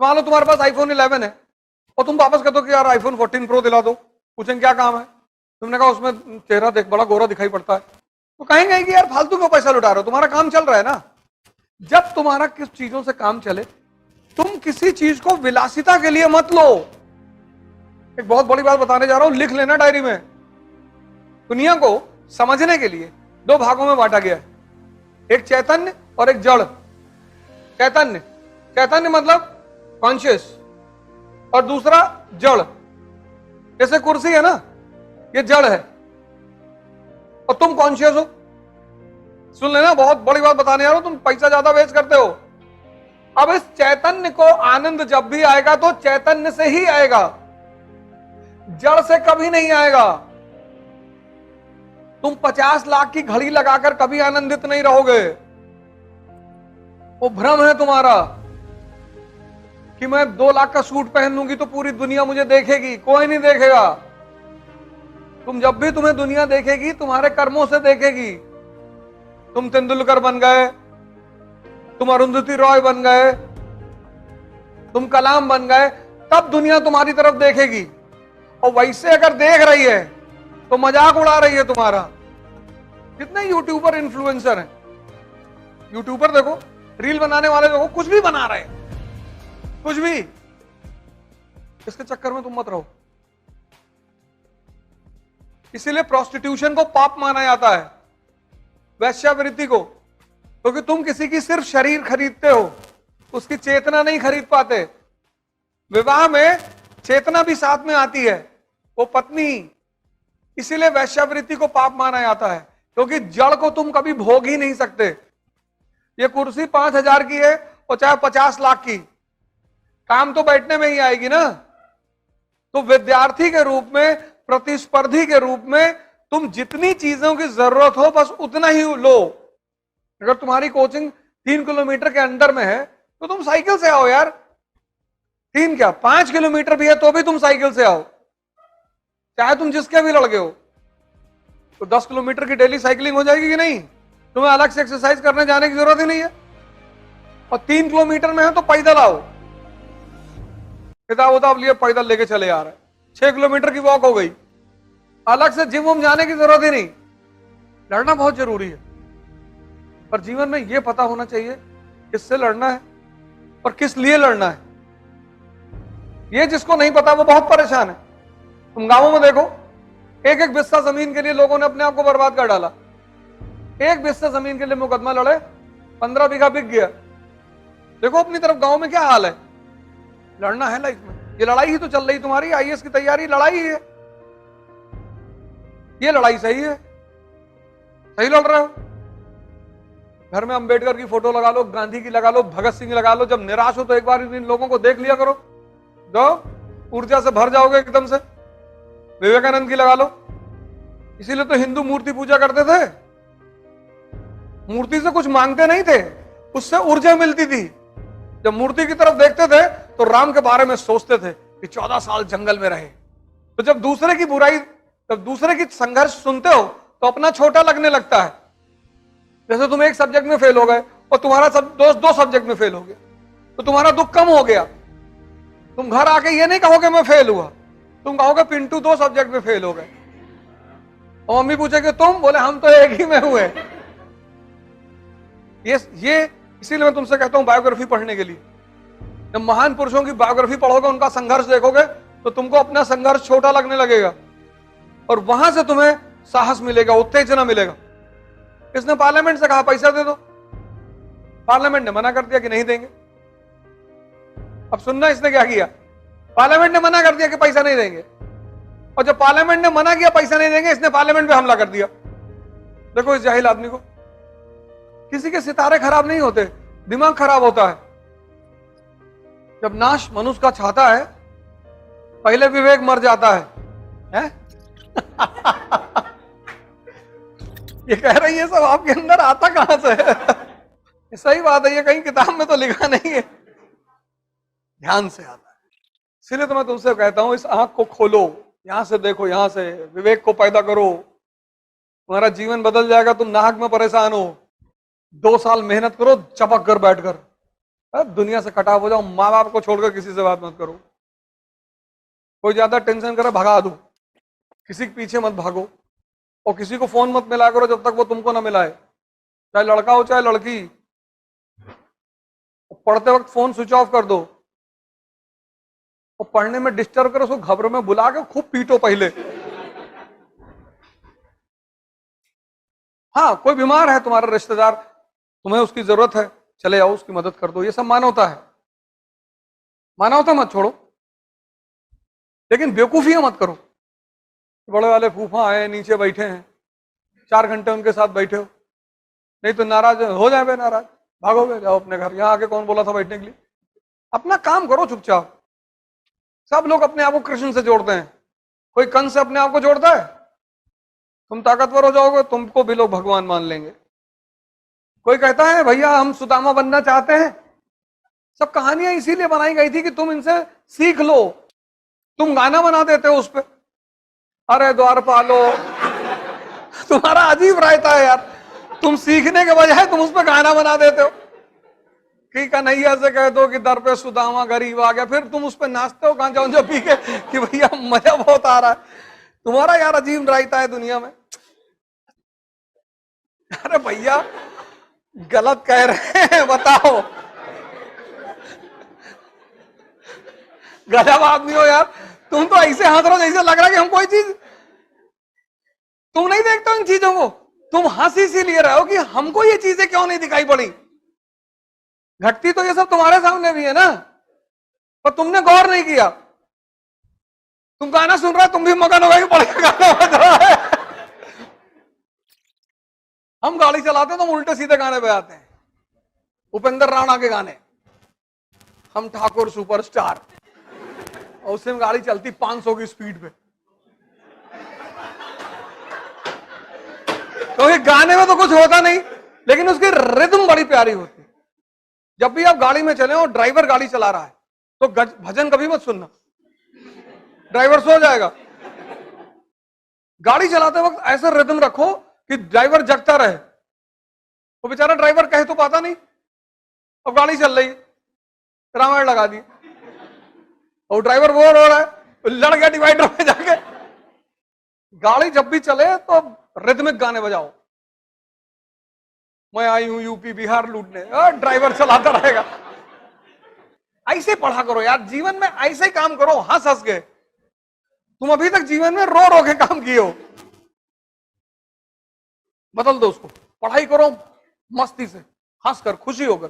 मान लो तुम्हारे पास आईफोन 11 है और तुम वापस कहते हो कि यार आईफोन 14 प्रो दिला दो, पूछेंगे क्या काम है, तुमने कहा उसमें चेहरा देख बड़ा गोरा दिखाई पड़ता है, तो कहेंगे कि यार फालतू क्यों पैसा लुटा रहे हो, तुम्हारा काम चल रहा है ना। जब तुम्हारा किस चीजों से काम चले, तुम किसी चीज को विलासिता के लिए मत लो। एक बहुत बड़ी बात बताने जा रहा हूं, लिख लेना डायरी में। दुनिया को समझने के लिए दो भागों में बांटा गया है, एक चैतन्य और एक जड़। चैतन्य, चैतन्य मतलब कॉन्शियस, और दूसरा जड़। जैसे कुर्सी है ना, ये जड़ है और तुम कॉन्शियस हो। सुन लेना, बहुत बड़ी बात बताने जा रहा हूं, तुम पैसा ज्यादा वेस्ट करते हो। अब इस चैतन्य को आनंद जब भी आएगा तो चैतन्य से ही आएगा, जड़ से कभी नहीं आएगा। तुम 50 लाख की घड़ी लगाकर कभी आनंदित नहीं रहोगे। वो भ्रम है तुम्हारा कि मैं 2 लाख का सूट पहन लूंगी तो पूरी दुनिया मुझे देखेगी। कोई नहीं देखेगा। तुम जब भी तुम्हें दुनिया देखेगी, तुम्हारे कर्मों से देखेगी। तुम तेंदुलकर बन गए, तुम अरुंधति रॉय बन गए, तुम कलाम बन गए, तब दुनिया तुम्हारी तरफ देखेगी। और वैसे अगर देख रही है तो मजाक उड़ा रही है तुम्हारा। कितने यूट्यूबर इन्फ्लुएंसर हैं, यूट्यूबर देखो, रील बनाने वाले देखो, कुछ भी बना रहे हैं, कुछ भी। इसके चक्कर में तुम मत रहो। इसीलिए प्रोस्टिट्यूशन को पाप माना जाता है, वैश्यावृत्ति को, क्योंकि तुम किसी की सिर्फ शरीर खरीदते हो, उसकी चेतना नहीं खरीद पाते। विवाह में चेतना भी साथ में आती है, वो पत्नी। इसीलिए वैश्यावृत्ति को पाप माना जाता है, क्योंकि जड़ को तुम कभी भोग ही नहीं सकते। ये कुर्सी 5,000 की है और चाहे 50 लाख की, काम तो बैठने में ही आएगी ना। तो विद्यार्थी के रूप में, प्रतिस्पर्धी के रूप में, तुम जितनी चीजों की जरूरत हो बस उतना ही लो। अगर तुम्हारी कोचिंग 3 किलोमीटर के अंदर में है तो तुम साइकिल से आओ यार। 3 क्या 5 किलोमीटर भी है तो भी तुम साइकिल से आओ, चाहे तुम जिसके भी लड़के हो। तो 10 किलोमीटर की डेली साइकिलिंग हो जाएगी कि नहीं? तुम्हें अलग से एक्सरसाइज करने जाने की जरूरत ही नहीं है। और 3 किलोमीटर में है तो पैदल आओ, किताब उताब लिए पैदल लेके चले आ रहे। 6 किलोमीटर की वॉक हो गई, अलग से जिम वम जाने की जरूरत ही नहीं। लड़ना बहुत जरूरी है, पर जीवन में यह पता होना चाहिए किससे लड़ना है और किस लिए लड़ना है। यह जिसको नहीं पता वो बहुत परेशान है। तुम गांवों में देखो, एक एक बिस्सा जमीन के लिए लोगों ने अपने आप को बर्बाद कर डाला। एक बिस्सा जमीन के लिए मुकदमा लड़े, 15 बीघा बिक गया। देखो अपनी तरफ गांव में क्या हाल है। लड़ना है लाइफ में, ये लड़ाई ही तो चल रही तुम्हारी। आईएएस की तैयारी लड़ाई ही है, ये लड़ाई सही है, सही लड़ रहे हो। घर में अंबेडकर की फोटो लगा लो, गांधी की लगा लो, भगत सिंह लगा लो। जब निराश हो तो एक बार इन लोगों को देख लिया करो, जो ऊर्जा से भर जाओगे एकदम से। विवेकानंद की लगा लो। इसीलिए तो हिंदू मूर्ति पूजा करते थे, मूर्ति से कुछ मांगते नहीं थे, उससे ऊर्जा मिलती थी। जब मूर्ति की तरफ देखते थे तो राम के बारे में सोचते थे कि 14 साल जंगल में रहे। तो जब दूसरे की बुराई, जब दूसरे की संघर्ष सुनते हो तो अपना छोटा लगने लगता है। जैसे तुम एक सब्जेक्ट में फेल हो गए और तुम्हारा दोस्त 2 सब्जेक्ट में फेल हो गया, तो तुम्हारा दुख कम हो गया। तुम घर आके ये नहीं कहोगे मैं फेल हुआ, तुम कहोगे पिंटू 2 सब्जेक्ट में फेल हो गए। और मम्मी पूछेगी तुम, बोले हम तो एक ही में हुए। ये इसीलिए मैं तुमसे कहता हूं बायोग्राफी पढ़ने के लिए। जब महान पुरुषों की बायोग्राफी पढ़ोगे, उनका संघर्ष देखोगे, तो तुमको अपना संघर्ष छोटा लगने लगेगा और वहां से तुम्हें साहस मिलेगा, उत्तेजना मिलेगा। इसने पार्लियामेंट से कहा पैसा दे दो, पार्लियामेंट ने मना कर दिया कि नहीं देंगे। अब सुनना इसने क्या किया, पार्लियामेंट ने मना कर दिया कि पैसा नहीं देंगे, और जब पार्लियामेंट ने मना किया पैसा नहीं देंगे, इसने पार्लियामेंट पे हमला कर दिया। देखो इस जाहिल आदमी को। किसी के सितारे खराब नहीं होते, दिमाग खराब होता है। जब नाश मनुष्य का छाता है, पहले विवेक मर जाता है? ये कह रही है सब आपके अंदर आता कहां से है? सही बात है, ये कहीं किताब में तो लिखा नहीं है, ध्यान से आता है। इसलिए तो मैं तुमसे कहता हूं, इस आंख को खोलो, यहां से देखो, यहां से विवेक को पैदा करो, तुम्हारा जीवन बदल जाएगा। तुम नाहक में परेशान हो, 2 साल मेहनत करो चपक कर बैठकर, अब दुनिया से कटा हो जाओ, माँ बाप को छोड़कर किसी से बात मत करो। कोई ज्यादा टेंशन करे भगा दो, किसी के पीछे मत भागो, और किसी को फोन मत मिला करो जब तक वो तुमको ना मिलाए, चाहे लड़का हो चाहे लड़की। पढ़ते वक्त फोन स्विच ऑफ कर दो, और पढ़ने में डिस्टर्ब करो उसको घबर में बुला के खूब पीटो पहले। हाँ, कोई बीमार है तुम्हारा रिश्तेदार, तुम्हें उसकी जरूरत है, चले जाओ उसकी मदद कर दो, ये सब मानवता है। मानवता मत छोड़ो, लेकिन बेवकूफियां मत करो। बड़े वाले फूफा आए नीचे बैठे हैं, 4 घंटे उनके साथ बैठे हो, नहीं तो नाराज हो जाए, नाराज भागोगे, जाओ अपने घर। यहाँ आके कौन बोला था बैठने के लिए? अपना काम करो चुपचाप। सब लोग अपने आप को कृष्ण से जोड़ते हैं, कोई कंस से अपने आप को जोड़ता है? तुम ताकतवर हो जाओगे, तुमको भी लोग भगवान मान लेंगे। कोई कहता है भैया हम सुदामा बनना चाहते हैं, सब कहानियां इसीलिए बनाई गई थी कि तुम इनसे सीख लो। तुम गाना बना देते हो उस पर, अरे द्वारपालो, तुम्हारा अजीब रायता है यार। तुम सीखने के बजाय तुम उस पर गाना बना देते हो कि कन्हैया से कह दो कि दर पे सुदामा गरीब आ गया, फिर तुम उस पर नाचते हो गांजा जो पी के कि भैया मजा बहुत आ रहा है। तुम्हारा यार अजीब रायता है दुनिया में। अरे भैया गलत कह रहे हैं, बताओ। गजब आदमी हो यार, तुम तो ऐसे हंस रहे हो जैसे लग रहा है कि हम कोई चीज, तुम नहीं देखते हो इन चीजों को, तुम हंस इसीलिए रहे हो कि हमको ये चीजें क्यों नहीं दिखाई पड़ी। घटती तो ये सब तुम्हारे सामने भी है ना, पर तुमने गौर नहीं किया। तुम गाना सुन रहे हो, तुम भी मगन हो गए, बढ़िया गाना बज रहा है। हम गाड़ी चलाते हैं तो हम उल्टे सीधे गाने पे आते हैं, उपेंद्र राणा के गाने, हम ठाकुर सुपरस्टार, और उससे गाड़ी चलती 500 की स्पीड पे। क्योंकि गाने में तो कुछ होता नहीं, लेकिन उसकी रिदम बड़ी प्यारी होती है। जब भी आप गाड़ी में चले और ड्राइवर गाड़ी चला रहा है तो भजन कभी मत सुनना, ड्राइवर सो जाएगा। गाड़ी चलाते वक्त ऐसा रिदम रखो कि ड्राइवर जगता रहे। वो बेचारा ड्राइवर कह तो पाता नहीं, अब गाड़ी चल रही है, रामायण लगा दी, और ड्राइवर बोर हो रहा है, लड़ गया डिवाइडर में जाके। गाड़ी जब भी चले तो रिदमिक गाने बजाओ, मैं आई हूं यूपी बिहार लूटने, ड्राइवर चलाता रहेगा। ऐसे पढ़ा करो यार, जीवन में ऐसे ही काम करो, हंस हंस के। तुम अभी तक जीवन में रो रो के काम किए हो, बदल दो उसको, पढ़ाई करो मस्ती से, हंसकर, खुशी होकर।